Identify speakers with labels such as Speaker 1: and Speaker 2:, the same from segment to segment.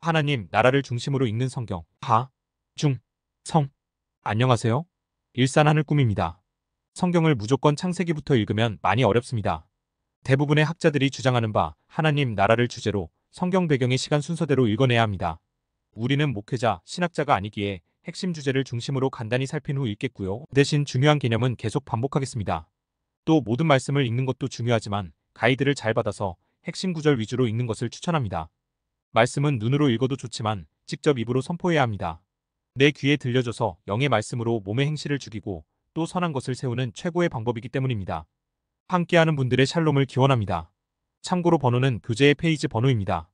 Speaker 1: 하나님 나라를 중심으로 읽는 성경 하, 중, 성. 안녕하세요. 일산하늘 꿈입니다. 성경을 무조건 창세기부터 읽으면 많이 어렵습니다. 대부분의 학자들이 주장하는 바 하나님 나라를 주제로 성경 배경의 시간 순서대로 읽어내야 합니다. 우리는 목회자, 신학자가 아니기에 핵심 주제를 중심으로 간단히 살핀 후 읽겠고요. 대신 중요한 개념은 계속 반복하겠습니다. 또 모든 말씀을 읽는 것도 중요하지만 가이드를 잘 받아서 핵심 구절 위주로 읽는 것을 추천합니다. 말씀은 눈으로 읽어도 좋지만 직접 입으로 선포해야 합니다. 내 귀에 들려줘서 영의 말씀으로 몸의 행실을 죽이고 또 선한 것을 세우는 최고의 방법이기 때문입니다. 함께하는 분들의 샬롬을 기원합니다. 참고로 번호는 교재의 페이지 번호입니다.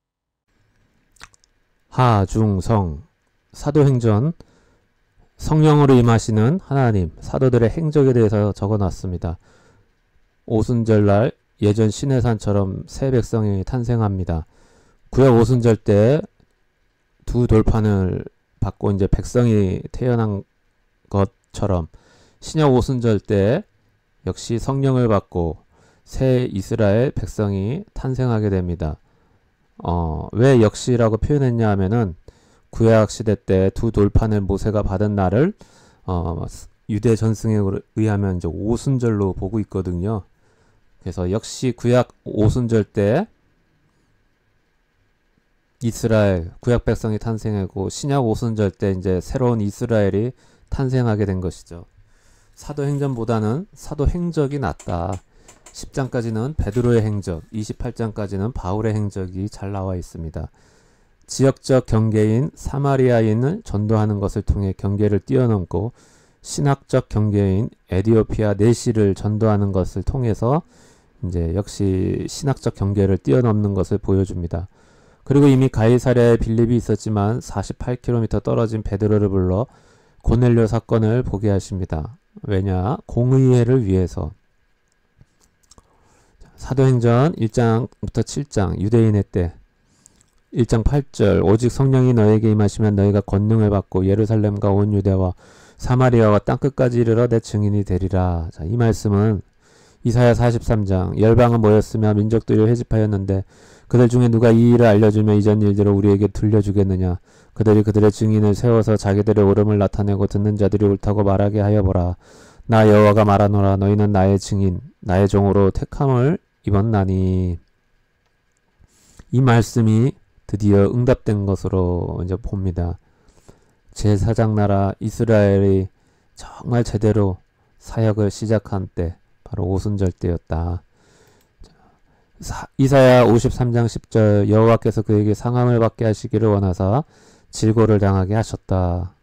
Speaker 2: 하중성 사도행전 성령으로 임하시는 하나님 사도들의 행적에 대해서 적어놨습니다. 오순절날 예전 시내산처럼 새 백성이 탄생합니다. 구약 오순절 때 두 돌판을 받고 이제 백성이 태어난 것처럼 신약 오순절 때 역시 성령을 받고 새 이스라엘 백성이 탄생하게 됩니다. 왜 역시라고 표현했냐 하면은 구약 시대 때 두 돌판을 모세가 받은 날을 유대 전승에 의하면 이제 오순절로 보고 있거든요. 그래서 역시 구약 오순절 때 이스라엘 구약 백성이 탄생하고 신약 오순절 때 이제 새로운 이스라엘이 탄생하게 된 것이죠. 사도행전보다는 사도행적이 낫다. 10장까지는 베드로의 행적, 28장까지는 바울의 행적이 잘 나와 있습니다. 지역적 경계인 사마리아인을 전도하는 것을 통해 경계를 뛰어넘고 신학적 경계인 에디오피아 내시를 전도하는 것을 통해서 이제 역시 신학적 경계를 뛰어넘는 것을 보여줍니다. 그리고 이미 가이사랴에 빌립이 있었지만 48km 떨어진 베드로를 불러 고넬료 사건을 보게 하십니다. 왜냐? 공의회를 위해서. 사도행전 1장부터 7장 유대인의 때 1장 8절 오직 성령이 너에게 임하시면 너희가 권능을 받고 예루살렘과 온 유대와 사마리아와 땅끝까지 이르러 내 증인이 되리라. 자, 이 말씀은 이사야 43장 열방은 모였으며 민족들이 회집하였는데 그들 중에 누가 이 일을 알려주며 이전 일들을 우리에게 들려주겠느냐. 그들이 그들의 증인을 세워서 자기들의 옳음을 나타내고 듣는 자들이 옳다고 말하게 하여 보라. 나 여호와가 말하노라. 너희는 나의 증인 나의 종으로 택함을 입었나니. 이 말씀이 드디어 응답된 것으로 이제 봅니다. 제4장 나라 이스라엘이 정말 제대로 사역을 시작한 때 바로 오순절 때였다. 이사야 53장 10절 여호와께서 그에게 상함을 받게 하시기를 원하사 질고를 당하게 하셨다.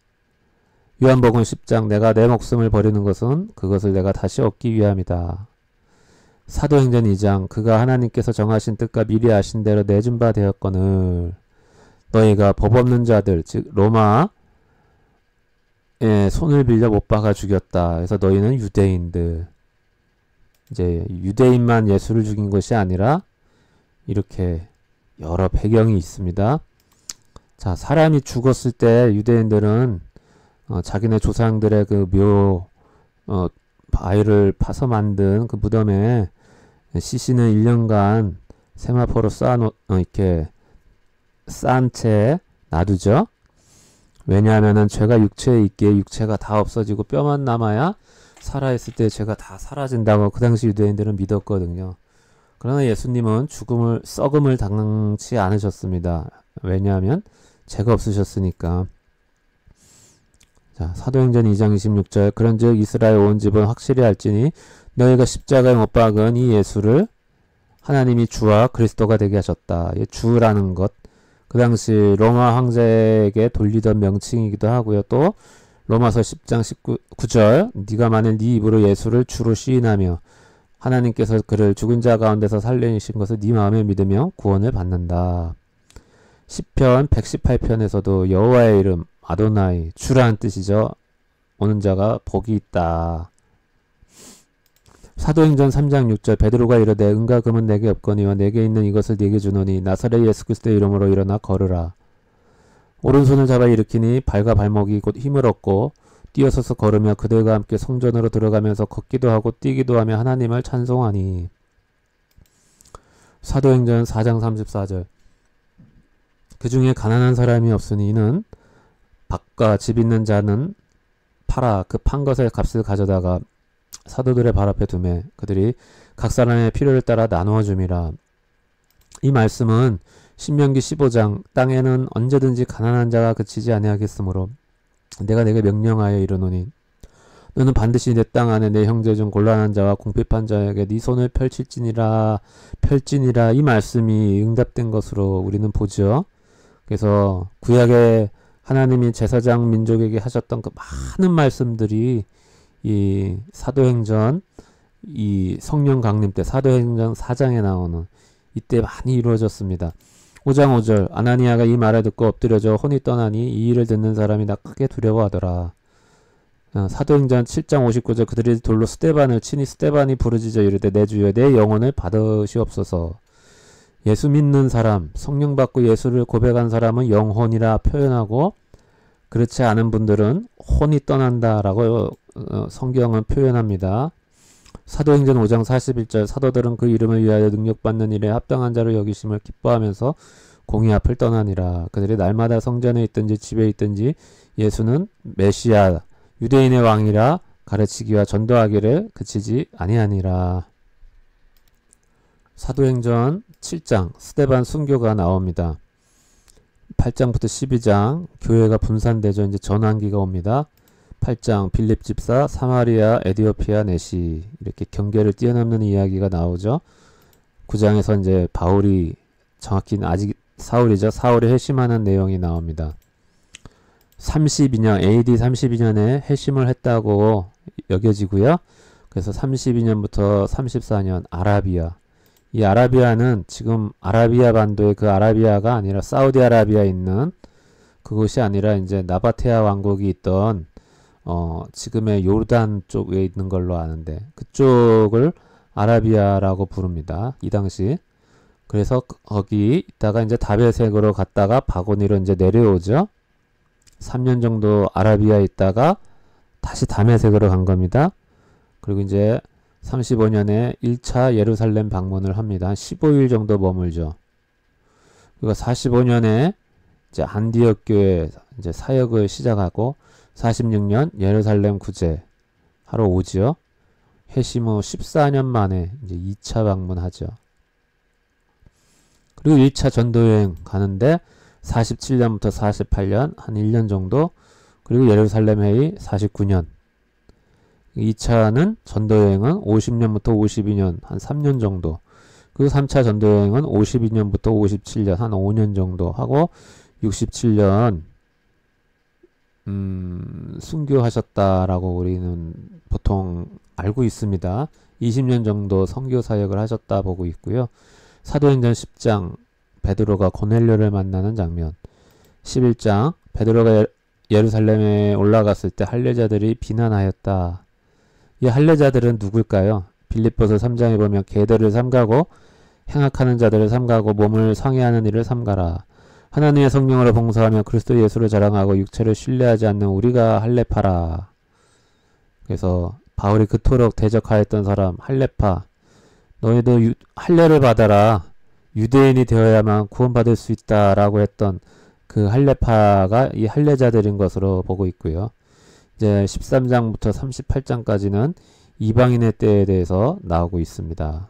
Speaker 2: 요한복음 10장 내가 내 목숨을 버리는 것은 그것을 내가 다시 얻기 위함이다. 사도행전 2장 그가 하나님께서 정하신 뜻과 미리 아신 대로 내준 바 되었거늘 너희가 법 없는 자들 즉 로마에 손을 빌려 못 박아 죽였다. 그래서 너희는 유대인들 이제 유대인만 예수를 죽인 것이 아니라 이렇게 여러 배경이 있습니다. 자, 사람이 죽었을 때 유대인들은 자기네 조상들의 그 바위를 파서 만든 그 무덤에 시신을 1년간 세마포로 이렇게 쌓은 채 놔두죠. 왜냐하면은 죄가 육체에 있기에 육체가 다 없어지고 뼈만 남아야 살아있을 때 죄가 다 사라진다고 그 당시 유대인들은 믿었거든요. 그러나 예수님은 썩음을 당치 않으셨습니다. 왜냐하면 죄가 없으셨으니까. 자, 사도행전 2장 26절 그런즉 이스라엘 온 집은 확실히 알지니 너희가 십자가에 못 박은 이 예수를 하나님이 주와 그리스도가 되게 하셨다. 이 주라는 것 그 당시 로마 황제에게 돌리던 명칭이기도 하고요. 또 로마서 10장 19절 네가 만일 네 입으로 예수를 주로 시인하며 하나님께서 그를 죽은 자 가운데서 살리신 것을 네 마음에 믿으며 구원을 받는다. 시편 118편에서도 여호와의 이름 아도나이 주라는 뜻이죠. 오는 자가 복이 있다. 사도행전 3장 6절 베드로가 이르되 은과 금은 내게 없거니와 내게 있는 이것을 네게 주노니 나사렛 예수 그리스도의 이름으로 일어나 걸으라. 오른손을 잡아 일으키니 발과 발목이 곧 힘을 얻고 뛰어서서 걸으며 그들과 함께 성전으로 들어가면서 걷기도 하고 뛰기도 하며 하나님을 찬송하니. 사도행전 4장 34절 그 중에 가난한 사람이 없으니 이는 밭과 집 있는 자는 팔아 그 판 것의 값을 가져다가 사도들의 발 앞에 두매 그들이 각 사람의 필요를 따라 나누어 줌이라. 이 말씀은 신명기 15장 땅에는 언제든지 가난한 자가 그치지 아니하겠으므로 내가 내게 명령하여 이르노니 너는 반드시 내 땅 안에 내 형제 중 곤란한 자와 궁핍한 자에게 네 손을 펼칠지니라. 이 말씀이 응답된 것으로 우리는 보죠. 그래서 구약의 하나님이 제사장 민족에게 하셨던 그 많은 말씀들이 이 사도행전 이 성령 강림 때 사도행전 4장에 나오는 이때 많이 이루어졌습니다. 5장 5절 아나니아가 이 말을 듣고 엎드려져 혼이 떠나니 이 일을 듣는 사람이 나 크게 두려워하더라. 사도행전 7장 59절 그들이 돌로 스데반을 치니 스데반이 부르짖어 이르되 내 주여 내 영혼을 받으시옵소서. 예수 믿는 사람 성령 받고 예수를 고백한 사람은 영혼이라 표현하고 그렇지 않은 분들은 혼이 떠난다라고 성경은 표현합니다. 사도행전 5장 41절 사도들은 그 이름을 위하여 능력받는 일에 합당한 자를 여기심을 기뻐하면서 공의 앞을 떠나니라. 그들이 날마다 성전에 있든지 집에 있든지 예수는 메시아 유대인의 왕이라 가르치기와 전도하기를 그치지 아니하니라. 사도행전 7장 스데반 순교가 나옵니다. 8장부터 12장 교회가 분산되죠. 이제 전환기가 옵니다. 8장 빌립 집사 사마리아 에디오피아 내시 이렇게 경계를 뛰어넘는 이야기가 나오죠. 9장에서 이제 바울이 정확히는 아직 사울이죠. 사울이 회심하는 내용이 나옵니다. 32년 AD 32년에 회심을 했다고 여겨지고요. 그래서 32년부터 34년 아라비아 이 아라비아는 지금 아라비아 반도의 그 아라비아가 아니라 사우디아라비아에 있는 그곳이 아니라 이제 나바테아 왕국이 있던 지금의 요르단 쪽에 있는 걸로 아는데 그쪽을 아라비아라고 부릅니다. 이 당시. 그래서 거기 있다가 이제 다베섹으로 갔다가 바고니로 이제 내려오죠. 3년 정도 아라비아에 있다가 다시 다메섹으로 간 겁니다. 그리고 이제 35년에 1차 예루살렘 방문을 합니다. 한 15일 정도 머물죠. 그리고 45년에 이제 안디옥 교회 이제 사역을 시작하고 46년 예루살렘 구제 하러 오지요. 회심 후 14년 만에 이제 2차 방문하죠. 그리고 1차 전도여행 가는데 47년부터 48년 한 1년 정도 그리고 예루살렘 회의 49년 2차는 전도여행은 50년부터 52년 한 3년 정도 그리고 3차 전도여행은 52년부터 57년 한 5년 정도 하고 67년 순교하셨다라고 우리는 보통 알고 있습니다. 20년 정도 선교 사역을 하셨다 보고 있고요. 사도행전 10장 베드로가 고넬료를 만나는 장면 11장 베드로가 예루살렘에 올라갔을 때 할례자들이 비난하였다. 이 할례자들은 누굴까요? 빌립보서 3장에 보면 계들을 삼가고 행악하는 자들을 삼가고 몸을 상해하는 일을 삼가라. 하나님의 성령으로 봉사하며 그리스도 예수를 자랑하고 육체를 신뢰하지 않는 우리가 할례파라. 그래서 바울이 그토록 대적하였던 사람 할례파 너희도 할례를 받아라. 유대인이 되어야만 구원받을 수 있다라고 했던 그 할례파가 이 할례자들인 것으로 보고 있고요. 이제 13장부터 38장까지는 이방인의 때에 대해서 나오고 있습니다.